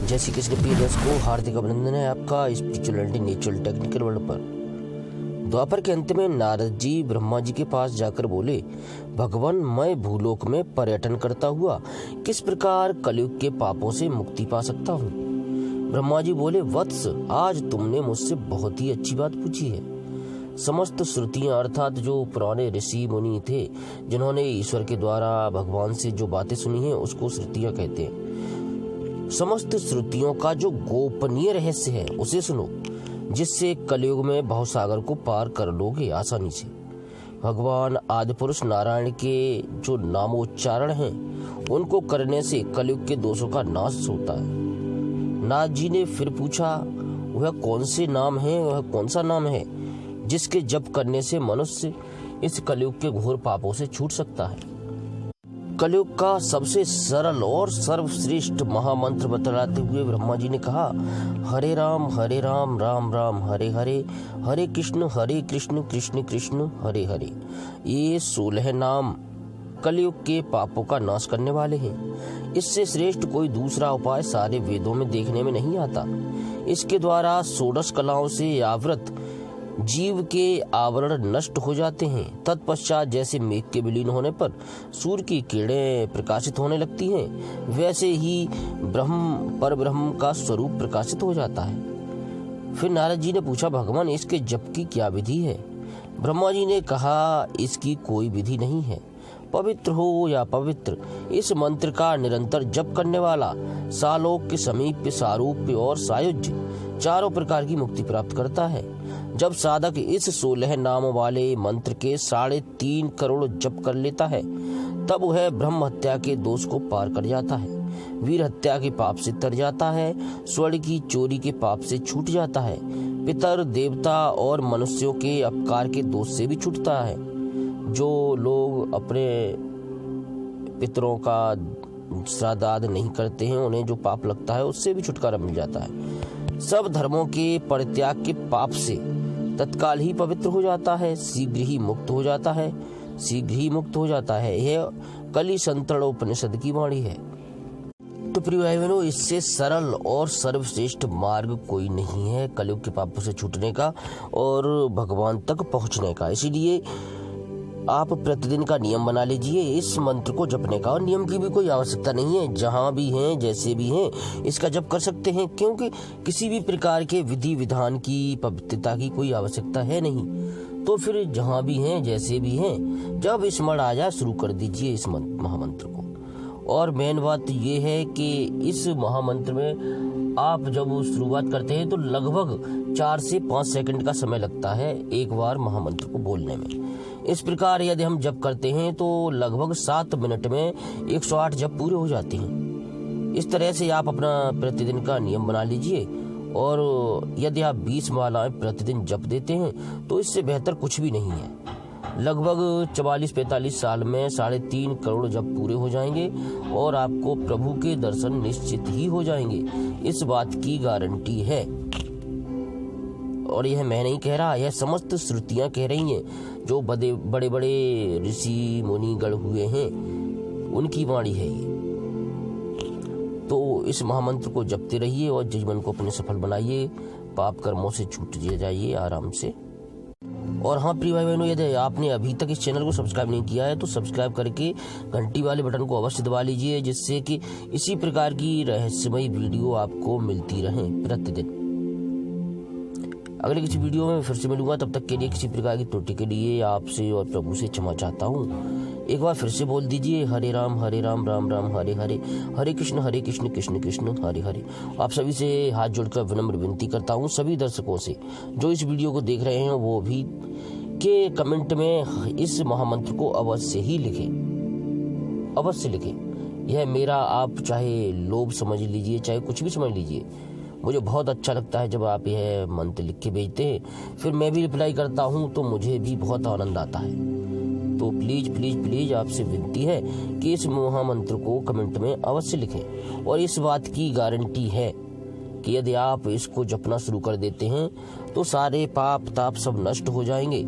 जय श्री कृष्ण प्रिय दर्शकों, हार्दिक अभिनंदन है आपका स्पिरिचुअलिटी नेचुरल टेक्निकल वर्ल्ड पर। द्वापर के अंत में नारद जी ब्रह्मा जी के पास जाकर बोले, भगवान मैं भूलोक में पर्यटन करता हुआ किस प्रकार कलयुग के पापों से मुक्ति पा सकता हूँ। ब्रह्मा जी बोले, वत्स आज तुमने मुझसे बहुत ही अच्छी बात पूछी है। समस्त श्रुतियां अर्थात जो पुराने ऋषि मुनि थे जिन्होंने ईश्वर के द्वारा भगवान से जो बातें सुनी हैं उसको श्रुतियां कहते हैं। समस्त श्रुतियों का जो गोपनीय रहस्य है उसे सुनो, जिससे कलयुग में भवसागर को पार कर लोगे आसानी से। भगवान आदिपुरुष नारायण के जो नामोच्चारण हैं उनको करने से कलयुग के दोषों का नाश होता है। नाथ जी ने फिर पूछा, वह कौन से नाम है, वह कौन सा नाम है जिसके जप करने से मनुष्य इस कलयुग के घोर पापों से छूट सकता है। कलयुग का सबसे सरल और सर्वश्रेष्ठ महामंत्र बतलाते हुए ब्रह्मा जी ने कहा, हरे राम राम राम हरे हरे, हरे कृष्ण कृष्ण कृष्ण हरे हरे। ये 16 नाम कलयुग के पापों का नाश करने वाले हैं। इससे श्रेष्ठ कोई दूसरा उपाय सारे वेदों में देखने में नहीं आता। इसके द्वारा 16 कलाओं से आवृत जीव के आवरण नष्ट हो जाते हैं। तत्पश्चात जैसे मेघ के विलीन होने पर सूर्य की किरणें प्रकाशित होने लगती हैं, वैसे ही पर ब्रह्म का स्वरूप प्रकाशित हो जाता है। फिर नारद जी ने पूछा, भगवान इसके जप की क्या विधि है। ब्रह्मा जी ने कहा, इसकी कोई विधि नहीं है। पवित्र हो या पवित्र, इस मंत्र का निरंतर जप करने वाला सालोक, समीप्य, सारूप्य और सायुज्य चारों प्रकार की मुक्ति प्राप्त करता है। जब साधक इस 16 नाम वाले मंत्र के 3.5 करोड़ जप कर लेता है तब वह ब्रह्म हत्या के दोष को पार कर जाता है, वीर हत्या के पाप से तर जाता है, स्वर्ण की चोरी के पाप से छूट जाता है, पितर देवता और मनुष्यों के अपकार के दोष से भी छूटता है। जो लोग अपने पितरों का श्राद्ध आदि नहीं करते हैं उन्हें जो पाप लगता है उससे भी छुटकारा मिल जाता है। सब धर्मों के परित्याग के पाप से तत्काल ही पवित्र हो जाता है, शीघ्र ही मुक्त हो जाता है। यह कलि संतरण उपनिषद की वाणी है। तो प्रिय भाई बहनों, इससे सरल और सर्वश्रेष्ठ मार्ग कोई नहीं है कलयुग के पापों से छूटने का और भगवान तक पहुंचने का। इसीलिए आप प्रतिदिन का नियम बना लीजिए इस मंत्र को जपने का, और नियम की भी कोई आवश्यकता नहीं है। जहां भी हैं, जैसे भी हैं, इसका जप कर सकते हैं, क्योंकि किसी भी प्रकार के विधि विधान की पवित्रता की कोई आवश्यकता है नहीं। तो फिर जहां भी हैं, जैसे भी हैं, जब स्मरण आ जाए शुरू कर दीजिए इस महामंत्र को। और मेन बात ये है कि इस महामंत्र में आप जब शुरुआत करते हैं तो लगभग 4 से 5 सेकंड का समय लगता है एक बार महामंत्र को बोलने में। इस प्रकार यदि हम जप करते हैं तो लगभग 7 मिनट में 108 जप पूरे हो जाते हैं। इस तरह से आप अपना प्रतिदिन का नियम बना लीजिए, और यदि आप 20 मालाएं प्रतिदिन जप देते हैं तो इससे बेहतर कुछ भी नहीं है। लगभग 44-45 साल में 3.5 करोड़ जप पूरे हो जाएंगे और आपको प्रभु के दर्शन निश्चित ही हो जाएंगे, इस बात की गारंटी है। और यह मैं नहीं कह रहा, यह समस्त श्रुतियां कह रही हैं। जो बड़े बड़े ऋषि मुनि गढ़ हुए हैं उनकी वाणी है ये। तो इस महामंत्र को जपते रहिए और जीवन को अपने सफल बनाइए, पाप कर्मों से छूट जाइए आराम से। और हाँ प्रिय भाई बहनों, यदि आपने अभी तक इस चैनल को सब्सक्राइब नहीं किया है तो सब्सक्राइब करके घंटी वाले बटन को अवश्य दबा लीजिए, जिससे कि इसी प्रकार की रहस्यमयी वीडियो आपको मिलती रहे प्रतिदिन। अगले किसी वीडियो में फिर से मिलूंगा, तब तक के लिए किसी प्रकार की त्रुटि के लिए आपसे और प्रभु से क्षमा चाहता हूँ। एक बार फिर से बोल दीजिए, हरे राम राम राम हरे हरे, हरे कृष्ण कृष्ण कृष्ण हरे हरे। आप सभी से हाथ जोड़कर विनम्र विनती करता हूँ, सभी दर्शकों से जो इस वीडियो को देख रहे हैं वो भी के कमेंट में इस महामंत्र को अवश्य लिखें। यह मेरा, आप चाहे लोभ समझ लीजिए, चाहे कुछ भी समझ लीजिए, मुझे बहुत अच्छा लगता है जब आप यह मंत्र लिख के भेजते हैं, फिर मैं भी रिप्लाई करता हूं तो मुझे भी बहुत आनंद आता है। तो प्लीज प्लीज प्लीज आपसे विनती है कि इस महामंत्र को कमेंट में अवश्य लिखें। और इस बात की गारंटी है कि यदि आप इसको जपना शुरू कर देते हैं तो सारे पाप ताप सब नष्ट हो जाएंगे